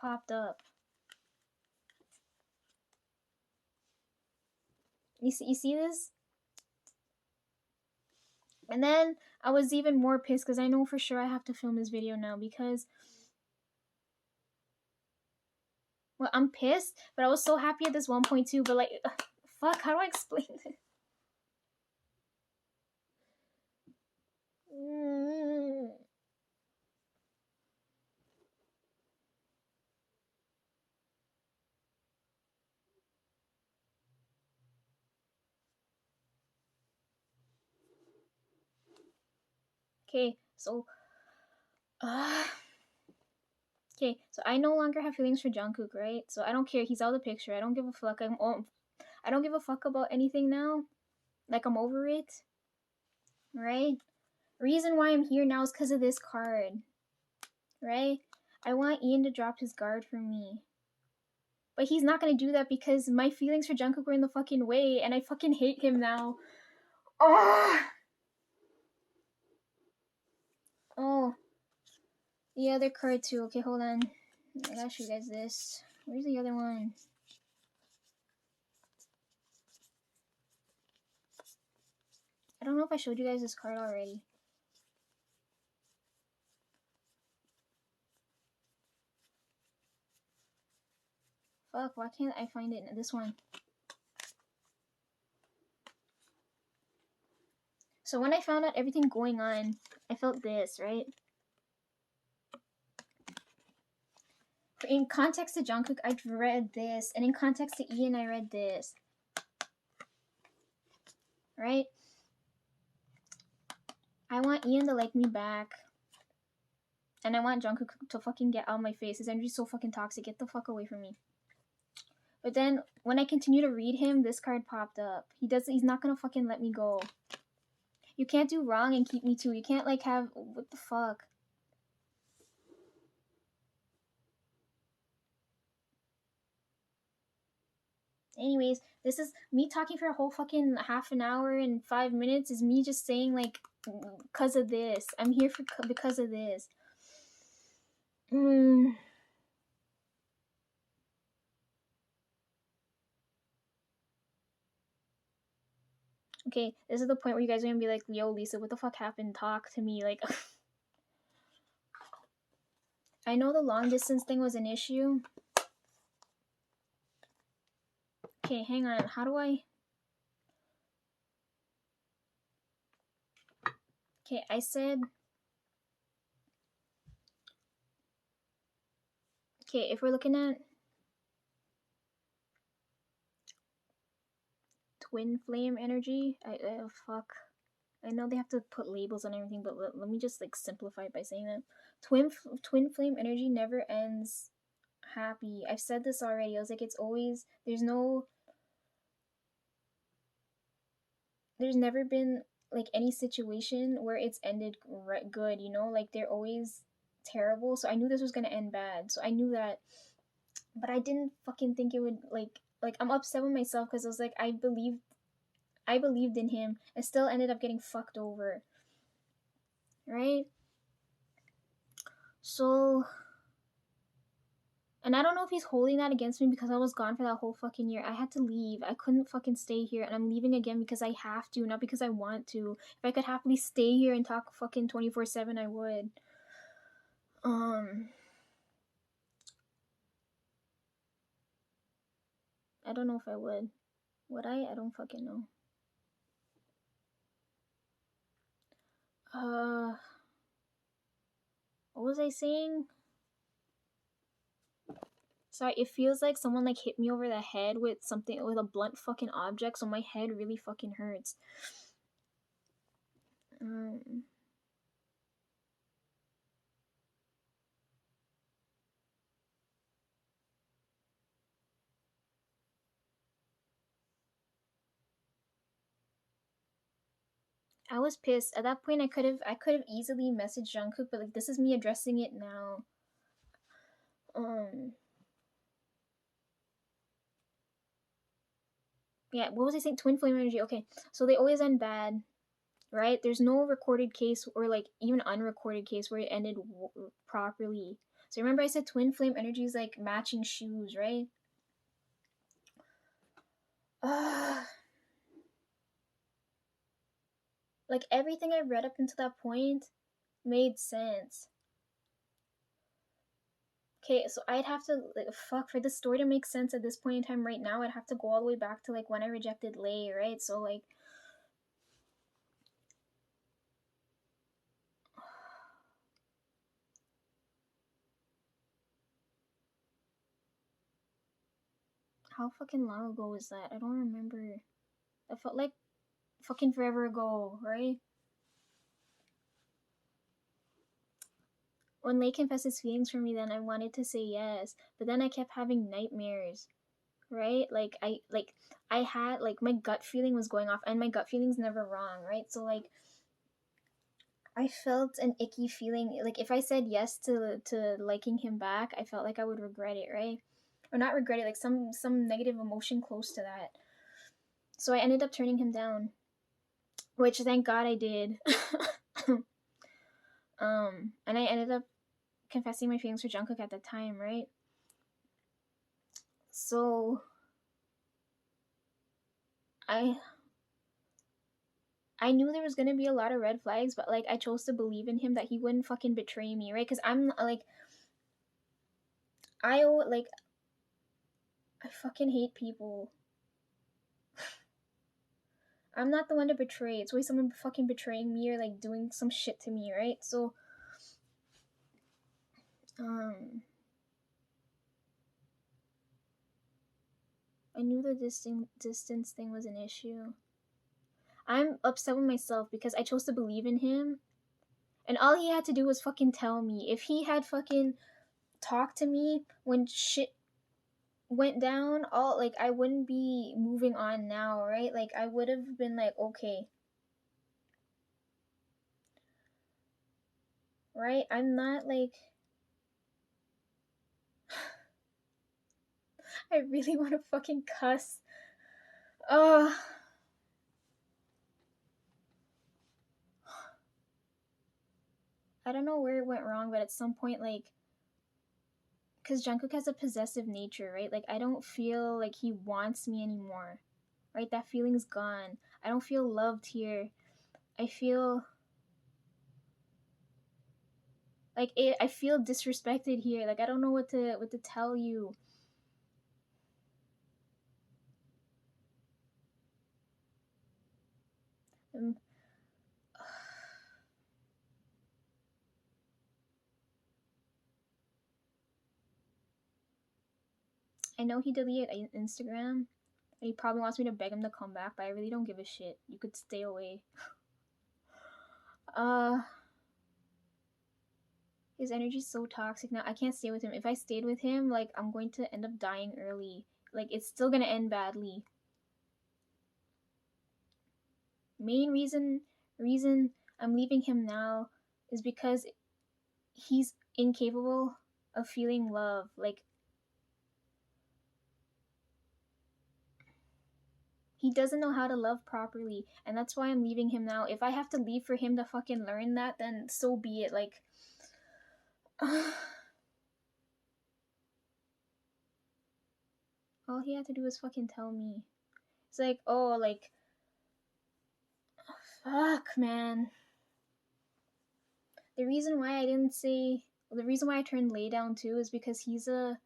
popped up. You see this? And then I was even more pissed because I know for sure I have to film this video now because, well, I'm pissed, but I was so happy at this 1.2, but like, fuck, how do I explain this? Okay, so, okay, so I no longer have feelings for Jungkook, right? So I don't care. He's out of the picture. I don't give a fuck. I don't give a fuck about anything now. Like, I'm over it, right? Reason why I'm here now is because of this card, right? I want Ian to drop his guard for me. But he's not gonna do that because my feelings for Jungkook were in the fucking way, and I fucking hate him now. Oh! Oh. The other card too. Okay, hold on. I gotta show you guys this. Where's the other one? I don't know if I showed you guys this card already. Fuck, why can't I find it? This one. So when I found out everything going on, I felt this, right? In context to Jungkook, I read this, and in context to Ian, I read this. Right? I want Ian to like me back. And I want Jungkook to fucking get out of my face. His energy's so fucking toxic. Get the fuck away from me. But then, when I continue to read him, this card popped up. He's not gonna fucking let me go. You can't do wrong and keep me too. You can't, like, have... What the fuck? Anyways, this is me talking for a whole fucking half an hour and 5 minutes is me just saying, like, because of this. I'm here because of this. Okay, this is the point where you guys are gonna be like, yo, Lisa, what the fuck happened? Talk to me. Like, I know the long distance thing was an issue. Okay, hang on. How do I... Okay, I said... Okay, if we're looking at... Twin flame energy, fuck. I know they have to put labels on everything, but let me just, like, simplify it by saying that. Twin flame energy never ends happy. I've said this already. I was like, it's always... There's never been, like, any situation where it's ended good, you know? Like, they're always terrible, so I knew this was gonna end bad. So I knew that, but I didn't fucking think it would, like, I'm upset with myself because I was like, I believed in him. I still ended up getting fucked over. Right? So, and I don't know if he's holding that against me because I was gone for that whole fucking year. I had to leave. I couldn't fucking stay here, and I'm leaving again because I have to, not because I want to. If I could happily stay here and talk fucking 24/7, I would. I don't know if I would. Would I? I don't fucking know. What was I saying? Sorry, it feels like someone, like, hit me over the head with something, with a blunt fucking object, so my head really fucking hurts. I was pissed. At that point, I could have easily messaged Jungkook, but, like, this is me addressing it now. Yeah, what was I saying? Twin flame energy. Okay, so they always end bad, right? There's no recorded case or, like, even unrecorded case where it ended properly. So remember I said twin flame energy is like matching shoes, right? Like everything I read up until that point made sense. Okay, so I'd have to like fuck for the story to make sense at this point in time right now. I'd have to go all the way back to like when I rejected Lay, right? So like, how fucking long ago was that? I don't remember. It felt like fucking forever ago, right? When Lay confessed his feelings for me, then I wanted to say yes, but then I kept having nightmares, right? I had like my gut feeling was going off, and my gut feeling's never wrong, right? So like I felt an icky feeling. Like if I said yes to liking him back, I felt like I would regret it, right? Or not regret it, like some negative emotion close to that. So I ended up turning him down, which thank God I did. And I ended up confessing my feelings for Jungkook at the time, right? So I I knew there was gonna be a lot of red flags, but like I chose to believe in him that he wouldn't fucking betray me, right? Because I'm like like I fucking hate people. I'm not the one to betray. It's always someone fucking betraying me or like doing some shit to me, right? So um I knew the distance thing was an issue. I'm upset with myself because I chose to believe in him, and all he had to do was fucking tell me. If he had fucking talked to me when shit went down, all like I wouldn't be moving on now, right? Like I would have been like, okay, right? I'm not like I really want to fucking cuss. Oh, I don't know where it went wrong, but at some point, like, because Jungkook has a possessive nature, right? Like, I don't feel like he wants me anymore, right? That feeling's gone. I don't feel loved here. I feel like I feel disrespected here. Like, I don't know what to tell you. Um, I know he deleted Instagram, and he probably wants me to beg him to come back, but I really don't give a shit. You could stay away. Uh, his energy's so toxic now. I can't stay with him. If I stayed with him, like I'm going to end up dying early. Like it's still gonna end badly. Main reason I'm leaving him now is because he's incapable of feeling love. Like he doesn't know how to love properly, and that's why I'm leaving him now. If I have to leave for him to fucking learn that, then so be it. Like all he had to do was fucking tell me. It's like, oh, like fuck, man. The reason why I didn't say, the reason why I turned Lay down too is because he's a,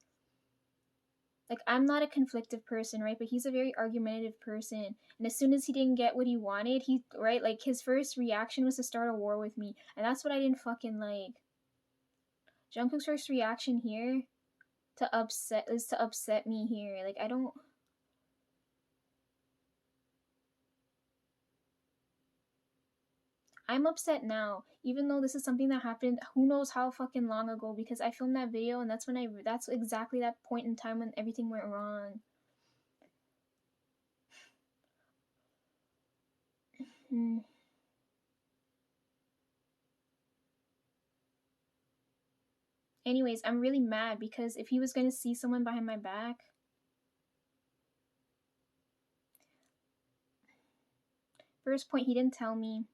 like, I'm not a conflictive person, right? But he's a very argumentative person. And as soon as he didn't get what he wanted, he, right? Like, his first reaction was to start a war with me. And that's what I didn't fucking like. Jungkook's first reaction here to upset me here. Like, I don't, I'm upset now, even though this is something that happened who knows how fucking long ago because I filmed that video and that's exactly that point in time when everything went wrong. Hmm. Anyways, I'm really mad because if he was going to see someone behind my back, first point, he didn't tell me.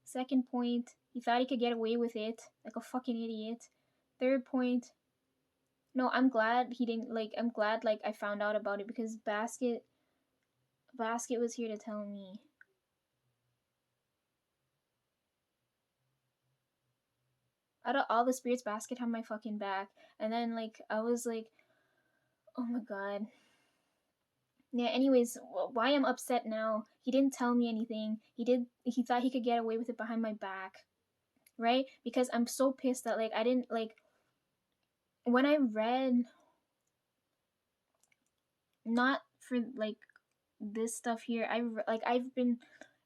Second point, he thought he could get away with it like a fucking idiot. third point. No, I'm glad he didn't like. I'm glad like I found out about it because Basket was here to tell me. Out of all the spirits, Basket had my fucking back, and then like I was like, oh my god. Yeah. Anyways, why I'm upset now? He didn't tell me anything. He did. He thought he could get away with it behind my back, right? Because I'm so pissed that like I didn't like when I read not for like this stuff here. I've been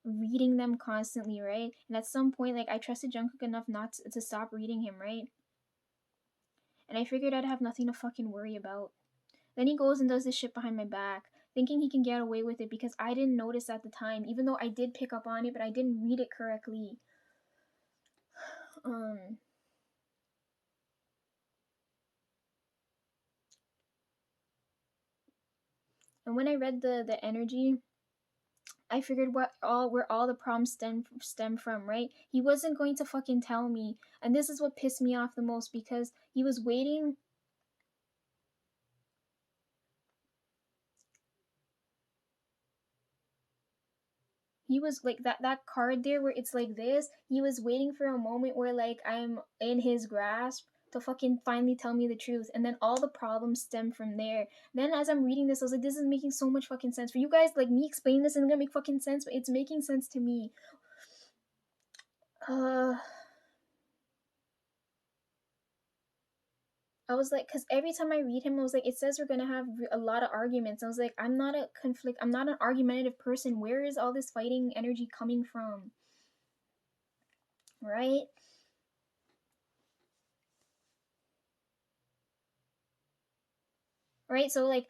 reading them constantly, right? And at some point, like I trusted Jungkook enough not to stop reading him, right? And I figured I'd have nothing to fucking worry about. Then he goes and does this shit behind my back, thinking he can get away with it because I didn't notice at the time, even though I did pick up on it, but I didn't read it correctly. Um, and when I read the energy, I figured where all the problems stem from, right? He wasn't going to fucking tell me, and this is what pissed me off the most because he was waiting. He was like that card there where it's like this. He was waiting for a moment where like I'm in his grasp to fucking finally tell me the truth, and then all the problems stem from there. Then as I'm reading this, I was like, this is making so much fucking sense for you guys. Like me explaining this isn't gonna make fucking sense, but it's making sense to me. Uh, I was like, because every time I read him, I was like, it says we're gonna have a lot of arguments. I was like, I'm not a conflict. I'm not an argumentative person. Where is all this fighting energy coming from? Right? Right? So like,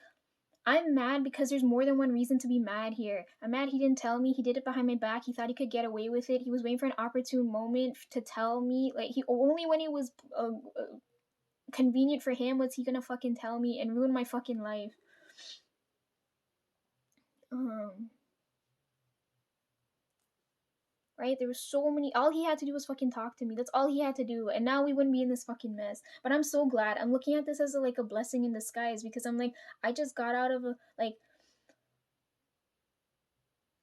I'm mad because there's more than one reason to be mad here. I'm mad he didn't tell me. He did it behind my back. He thought he could get away with it. He was waiting for an opportune moment to tell me. Like he only when it was convenient for him was he gonna fucking tell me and ruin my fucking life. Um, right? There was so many. All he had to do was fucking talk to me. That's all he had to do, and now we wouldn't be in this fucking mess. But I'm so glad. I'm looking at this as like a blessing in disguise because I'm like, I just got out of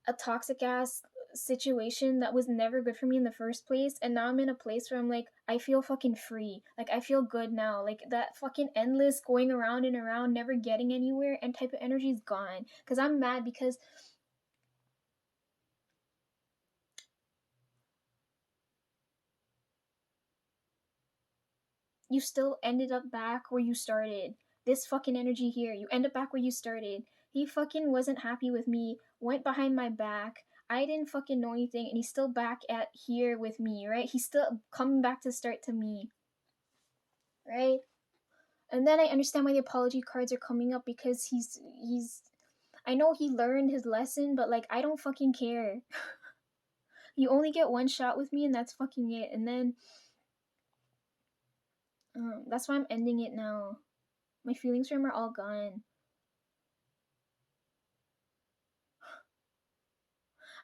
a toxic ass situation that was never good for me in the first place, and now I'm in a place where I'm like, I feel fucking free. Like I feel good now. Like that fucking endless going around and around never getting anywhere and type of energy is gone. Because I'm mad because you still ended up back where you started. This fucking energy here, you end up back where you started. He fucking wasn't happy with me, went behind my back. I didn't fucking know anything, and he's still back at here with me, right? He's still coming back to start to me, right? And then I understand why the apology cards are coming up because he's I know he learned his lesson, but like I don't fucking care. You only get one shot with me and that's fucking it. And then that's why I'm ending it now. My feelings for him are all gone.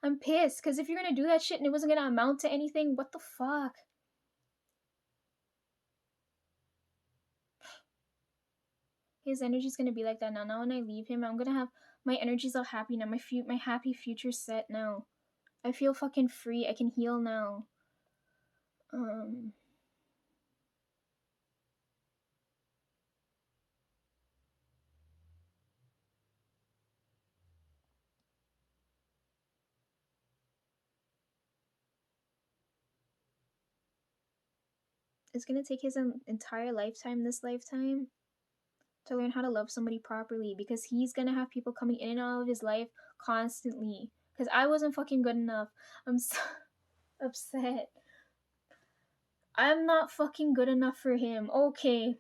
I'm pissed because if you're gonna do that shit and it wasn't gonna amount to anything, what the fuck? His energy's gonna be like that now. Now when I leave him, I'm gonna have my energy's all happy now. My happy future's set now. I feel fucking free. I can heal now. Um, it's gonna take his entire lifetime, this lifetime, to learn how to love somebody properly because he's gonna have people coming in and out of his life constantly. Because I wasn't fucking good enough. I'm so upset. I'm not fucking good enough for him. Okay.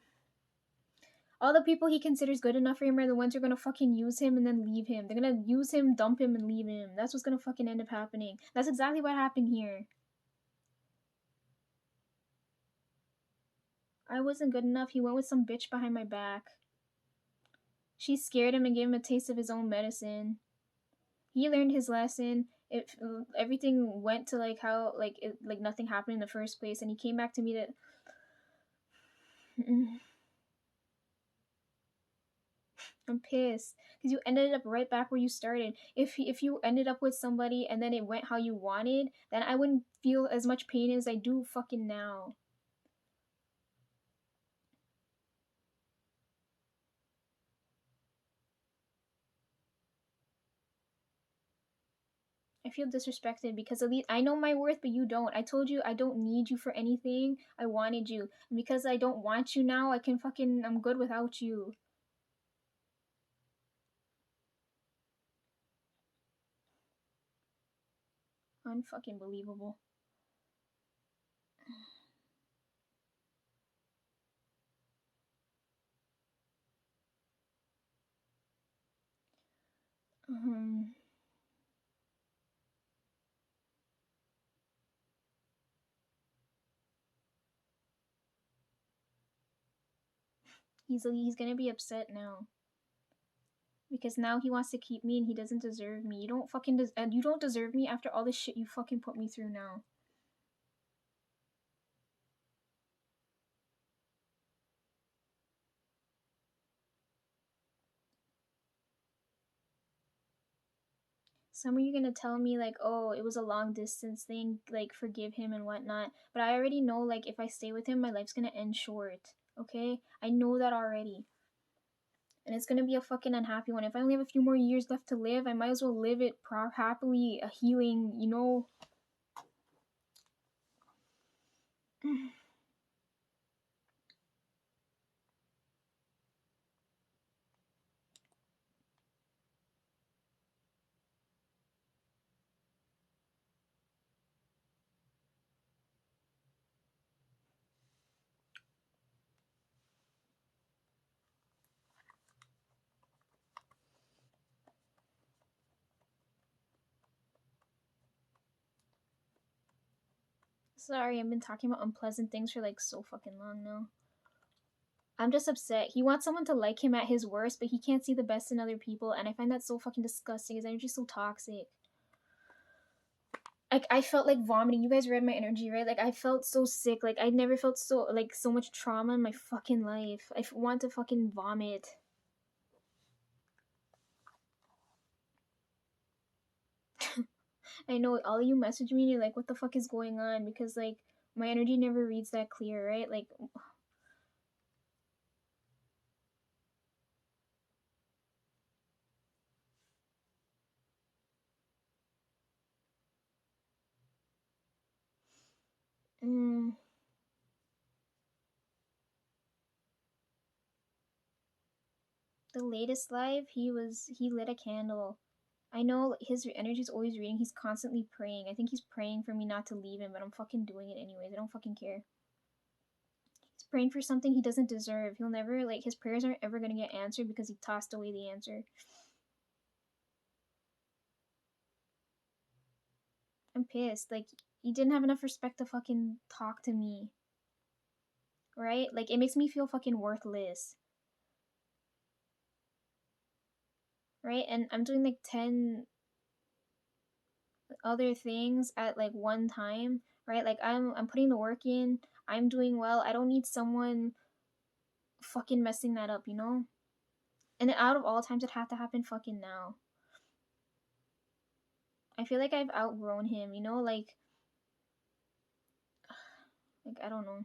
All the people he considers good enough for him are the ones who are gonna fucking use him and then leave him. They're gonna use him, dump him, and leave him. That's what's gonna fucking end up happening. That's exactly what happened here. I wasn't good enough. He went with some bitch behind my back. She scared him and gave him a taste of his own medicine. He learned his lesson. It everything went to like how like nothing happened in the first place, and he came back to me to I'm pissed because you ended up right back where you started. If you ended up with somebody and then it went how you wanted, then I wouldn't feel as much pain as I do fucking now. I feel disrespected because at least I know my worth, but you don't. I told you I don't need you for anything. I wanted you. And because I don't want you now, I'm good without you. Unfucking believable. Um, he's gonna be upset now because now he wants to keep me and he doesn't deserve me. You don't and you don't deserve me after all this shit you fucking put me through now. Some of you gonna tell me like, oh, it was a long distance thing, like forgive him and whatnot. But I already know like if I stay with him, my life's gonna end short. Okay, I know that already, and it's gonna be a fucking unhappy one. If I only have a few more years left to live, I might as well live it happily, a healing, you know. Sorry, I've been talking about unpleasant things for like so fucking long now. I'm just upset. He wants someone to like him at his worst, but he can't see the best in other people, and I find that so fucking disgusting. His energy's so toxic. Like I felt like vomiting. You guys read my energy, right? Like I felt so sick. Like I never felt so much trauma in my fucking life. I want to fucking vomit. I know all of you message me and you're like, what the fuck is going on? Because like my energy never reads that clear, right? Like mm, the latest live, he lit a candle. I know his energy's always reading. He's constantly praying. I think he's praying for me not to leave him, but I'm fucking doing it anyways. I don't fucking care. He's praying for something he doesn't deserve. He'll never like his prayers aren't ever gonna get answered because he tossed away the answer. I'm pissed. Like you didn't have enough respect to fucking talk to me. Right? Like it makes me feel fucking worthless. Right? And I'm doing like 10 other things at like one time, right? Like I'm putting the work in. I'm doing well. I don't need someone fucking messing that up, you know? And out of all times it had to happen fucking now. I feel like I've outgrown him, you know? Like I don't know.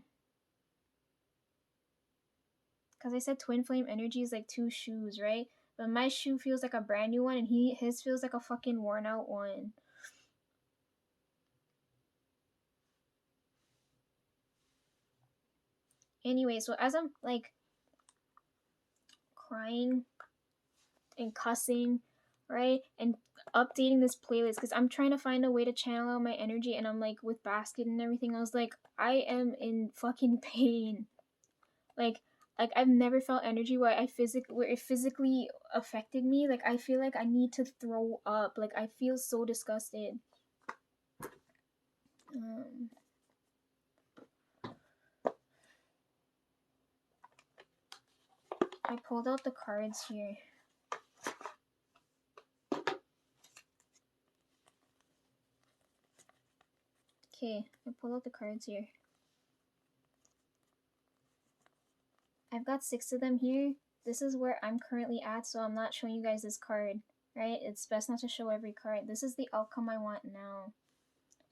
Cause I said twin flame energy is like two shoes, right? But my shoe feels like a brand new one and his feels like a fucking worn out one. Anyway, so as I'm like crying and cussing, right? And updating this playlist because I'm trying to find a way to channel out my energy and I'm like with basket and everything. I was like, I am in fucking pain. Like I've never felt energy where it physically affected me. Like I feel like I need to throw up. Like I feel so disgusted. Um, I pulled out the cards here. Okay, I pulled out the cards here. I've got 6 of them here. This is where I'm currently at, so I'm not showing you guys this card, right? It's best not to show every card. This is the outcome I want now.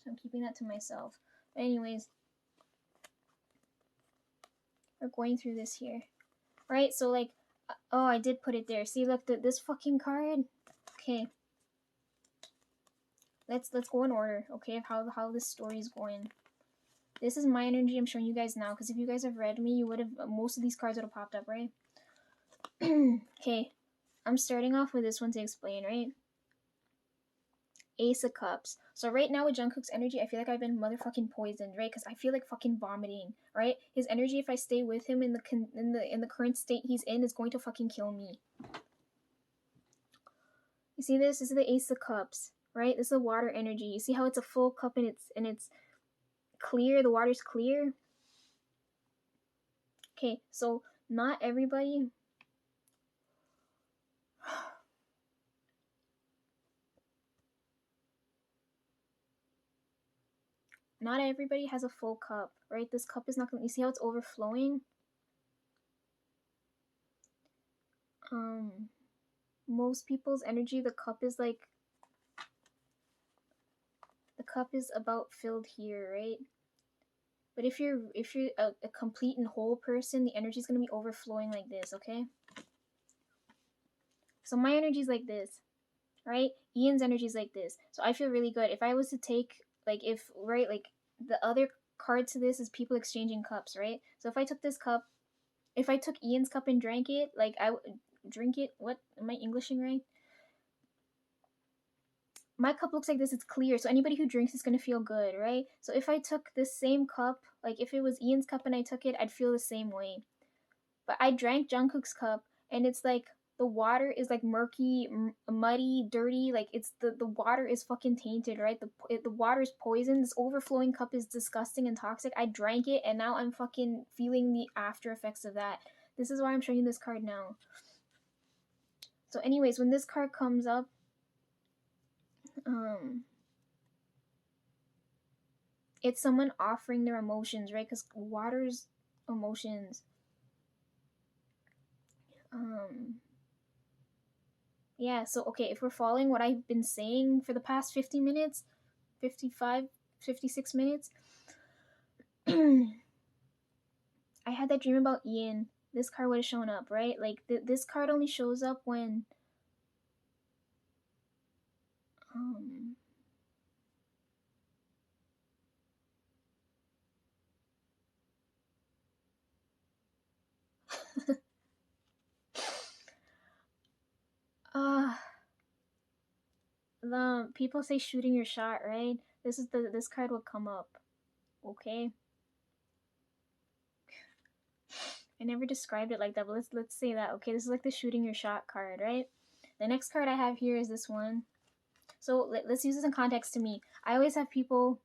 So I'm keeping that to myself. But anyways, we're going through this here. Right? So like, oh, I did put it there. See, look, this fucking card. Okay. Let's go in order, okay, of how this story is going. This is my energy I'm showing you guys now, because if you guys have read me, you would have, most of these cards would have popped up, right? Okay, I'm starting off with this one to explain, right? Ace of Cups. So right now with Jungkook's energy, I feel like I've been motherfucking poisoned, right? Because I feel like fucking vomiting, right? His energy, if I stay with him in the current state he's in, is going to fucking kill me. You see this? This is the Ace of Cups, right? This is the water energy. You see how it's a full cup and it's clear. The water's clear. Okay, so not everybody. Not everybody has a full cup, right? This cup is not gonna. You see how it's overflowing? Most people's energy, the cup is about filled here, right? But if you're a complete and whole person, the energy is gonna be overflowing like this, okay? So my energy is like this, right? Ian's energy is like this. So I feel really good. If I was to take the other card to this is people exchanging cups, right? So if I took this cup, if I took Ian's cup and drank it, like I would drink it. What am I Englishing right? My cup looks like this. It's clear, so anybody who drinks is gonna feel good, right? So if I took this same cup, like if it was Ian's cup and I took it, I'd feel the same way. But I drank Jungkook's cup, and it's like the water is like murky, muddy, dirty. Like it's the water is fucking tainted, right? The water is poison. This overflowing cup is disgusting and toxic. I drank it, and now I'm fucking feeling the after effects of that. This is why I'm showing you this card now. So, anyways, when this card comes up, it's someone offering their emotions, right? Because water's emotions. Yeah, so okay, if we're following what I've been saying for the past 50 minutes, 55, 56 minutes, I had that dream about Ian. This card would have shown up, right? Like, this card only shows up when the people say shooting your shot, right? This card will come up. Okay. I never described it like that, but let's say that. Okay, this is like the shooting your shot card, right? The next card I have here is this one. So let's use this in context to me. I always have people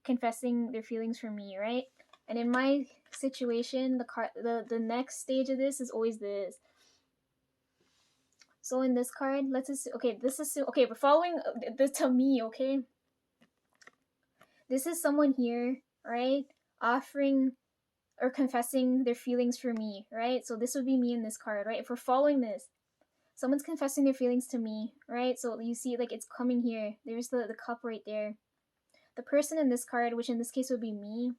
confessing their feelings for me, right? And in my situation, the next stage of this is always this. So in this card, let's assume, okay, okay, we're following this to me, okay? This is someone here, right? Offering or confessing their feelings for me, right? So this would be me in this card, right? If we're following this, someone's confessing their feelings to me, right? So you see, like, it's coming here. There's the cup right there. The person in this card, which in this case would be me,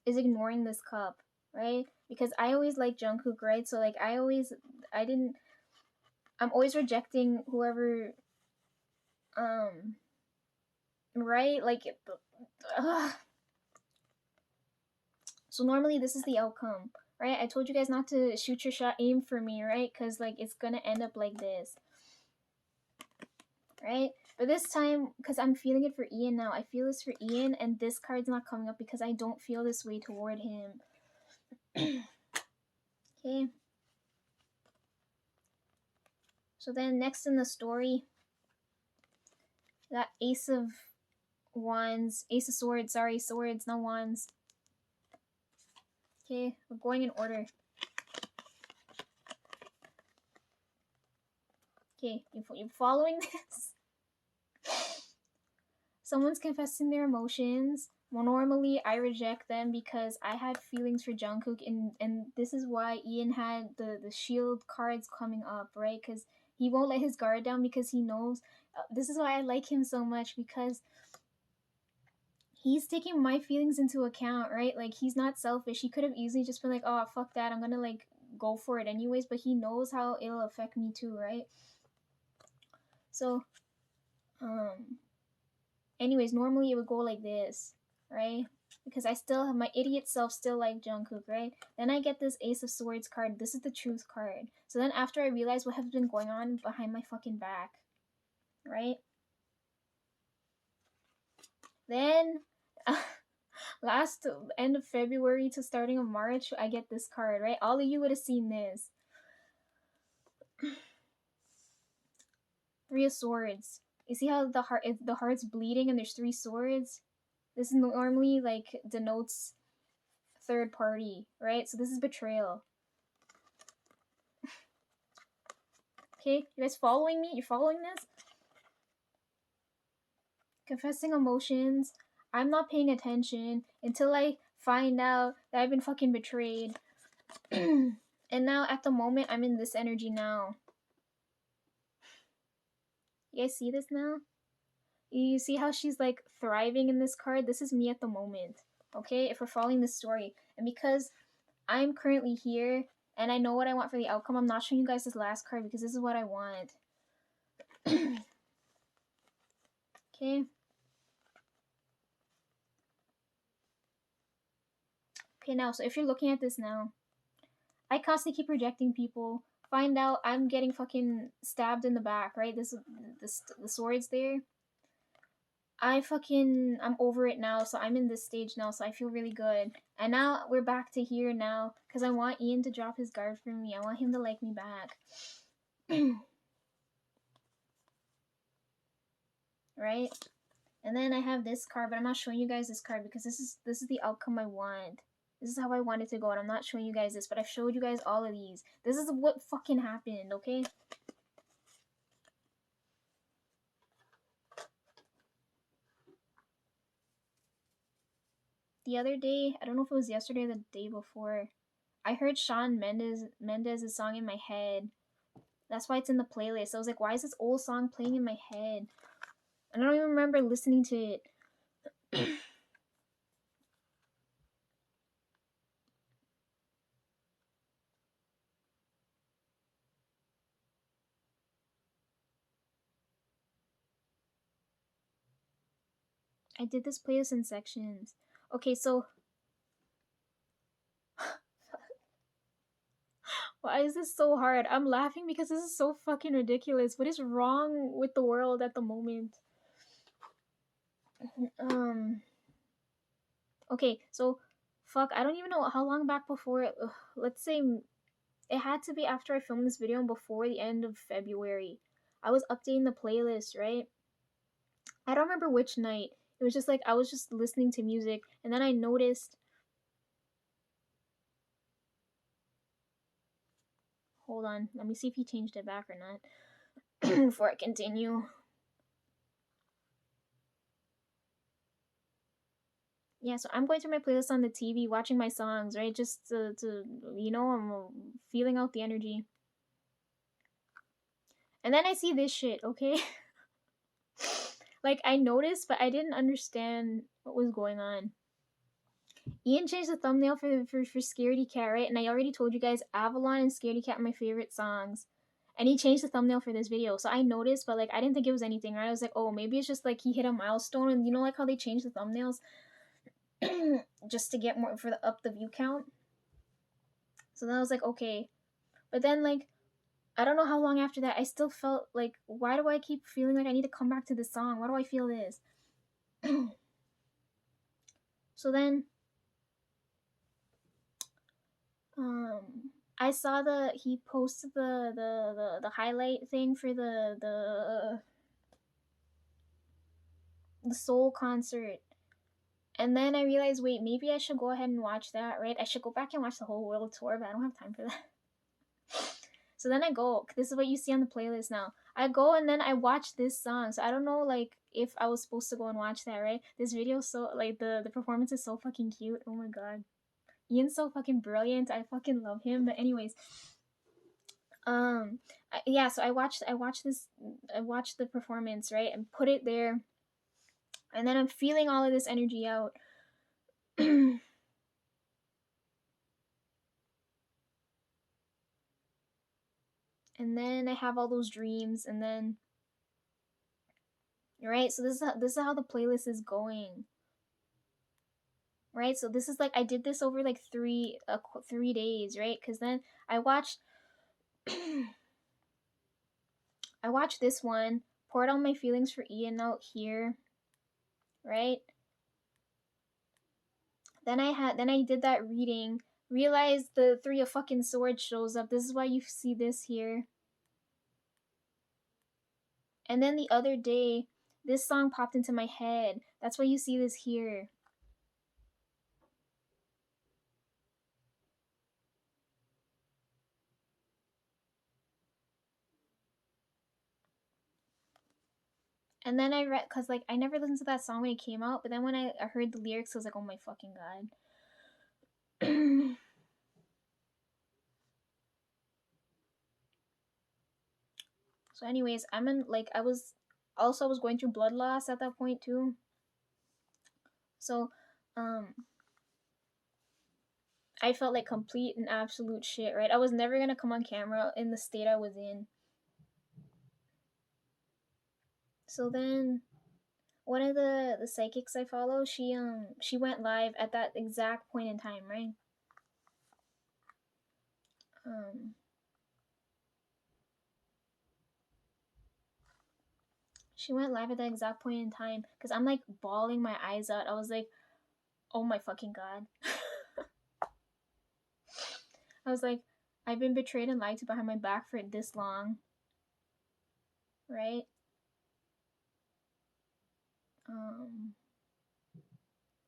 is ignoring this cup, right? Because I always like Jungkook, right? So like I'm always rejecting whoever, right? Like, so normally this is the outcome, right? I told you guys not to shoot your shot, aim for me, right? Because like it's gonna end up like this, right? But this time, because I'm feeling it for Ian now, I feel this for Ian, and this card's not coming up because I don't feel this way toward him. Okay. So then next in the story, that Ace of Wands, Ace of Swords, sorry, swords, not wands. Okay, we're going in order. Okay, you following this? Someone's confessing their emotions. Well, normally I reject them because I had feelings for Jungkook, and this is why Ian had the shield cards coming up, right? Because he won't let his guard down because he knows. This is why I like him so much, because he's taking my feelings into account, right? Like, he's not selfish. He could have easily just been like, oh, fuck that, I'm gonna like go for it anyways, but he knows how it'll affect me too, right? So, anyways, normally it would go like this, right? Because I still have my idiot self still like Jungkook, right? Then I get this Ace of Swords card. This is the truth card. So then after I realize what has been going on behind my fucking back, right? Then last end of February to starting of March, I get this card, right? All of you would have seen this. Three of Swords. You see how the heart's bleeding and there's three swords? This normally like denotes third party, right? So this is betrayal. Okay, you guys following me? You're following this? Confessing emotions. I'm not paying attention until I find out that I've been fucking betrayed. And now at the moment I'm in this energy now. You guys see this now? You see how she's like thriving in this card? This is me at the moment. Okay, if we're following this story. And because I'm currently here and I know what I want for the outcome, I'm not showing you guys this last card because this is what I want. Okay. Okay, now, so if you're looking at this now, I constantly keep rejecting people. Find out I'm getting fucking stabbed in the back, right? The sword's there. I'm over it now, so I'm in this stage now, so I feel really good. And now we're back to here now, because I want Ian to drop his guard for me. I want him to like me back. Right? And then I have this card, but I'm not showing you guys this card because this is the outcome I want. This is how I want it to go, and I'm not showing you guys this, but I've showed you guys all of these. This is what fucking happened, okay? The other day, I don't know if it was yesterday or the day before, I heard Shawn Mendes's song in my head. That's why it's in the playlist. I was like, why is this old song playing in my head? And I don't even remember listening to it. I did this playlist in sections. Okay, so why is this so hard? I'm laughing because this is so fucking ridiculous. What is wrong with the world at the moment? Okay, so fuck, I don't even know how long back before. Let's say it had to be after I filmed this video and before the end of February. I was updating the playlist, right? I don't remember which night. It was just like I was just listening to music, and then I noticed. Hold on, let me see if he changed it back or not before I continue. Yeah, so I'm going through my playlist on the TV, watching my songs, right? Just to I'm feeling out the energy. And then I see this shit, okay? Like, I noticed, but I didn't understand what was going on. Ian changed the thumbnail for Scaredy Cat, right? And I already told you guys Avalon and Scaredy Cat are my favorite songs. And he changed the thumbnail for this video. So I noticed, but like I didn't think it was anything, right? I was like, oh, maybe it's just like he hit a milestone, and you know like how they change the thumbnails just to get more for the up the view count. So then I was like, okay. But then like I don't know how long after that I still felt like, why do I keep feeling like I need to come back to this song? Why do I feel this? So then I saw he posted the highlight thing for the Seoul concert. And then I realized, wait, maybe I should go ahead and watch that, right? I should go back and watch the whole world tour, but I don't have time for that. So then I go, this is what you see on the playlist now. I go and then I watch this song. So I don't know like if I was supposed to go and watch that, right? This video is so like the performance is so fucking cute. Oh my god. Ian's so fucking brilliant. I fucking love him. But anyways, yeah, so I watched the performance, right? And put it there. And then I'm feeling all of this energy out. And then I have all those dreams and then right? So this is how the playlist is going. Right? So this is like I did this over like 3 days, right? Cuz then I watched I watched this one, poured all my feelings for Ian out here, right? Then I did that reading, realized the 3 of fucking swords shows up. This is why you see this here. And then the other day, this song popped into my head. That's why you see this here. And then I read, cause like I never listened to that song when it came out, but then when I heard the lyrics, I was like, oh my fucking god. So, anyways, I'm in like I was going through blood loss at that point too. So, I felt like complete and absolute shit. Right, I was never gonna come on camera in the state I was in. So then one of the psychics I follow, she went live at that exact point in time, right? She went live at that exact point in time because I'm like bawling my eyes out. I was like, oh my fucking god. I was like, I've been betrayed and lied to behind my back for this long, right?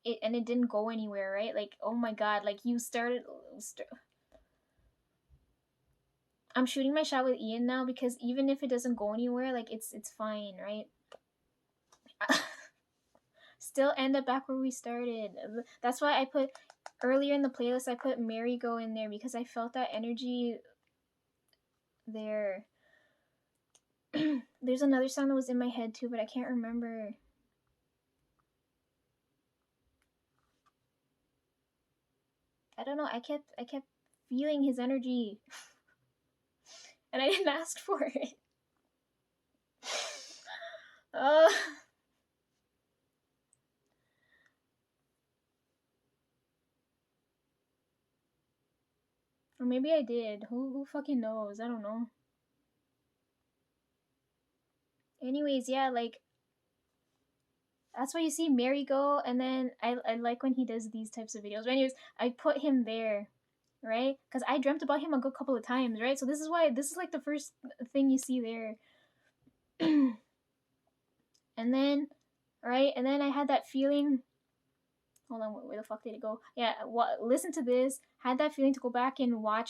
It didn't go anywhere, right? Like, oh my god, like you started. I'm shooting my shot with Ian now because even if it doesn't go anywhere, like it's fine, right? Still end up back where we started. That's why I put earlier in the playlist. I put Merry Go in there because I felt that energy there. There's another song that was in my head too, but I can't remember. I don't know. I kept feeling his energy, and I didn't ask for it. Uh, or maybe I did. Who fucking knows? I don't know. Anyways, yeah, like that's why you see Mary go, and then I like when he does these types of videos. But anyways, I put him there, right? Because I dreamt about him a good couple of times, right? So this is why this is like the first thing you see there. And then, right? And then I had that feeling. Hold on, where the fuck did it go? Yeah, listen to this. Had that feeling to go back and watch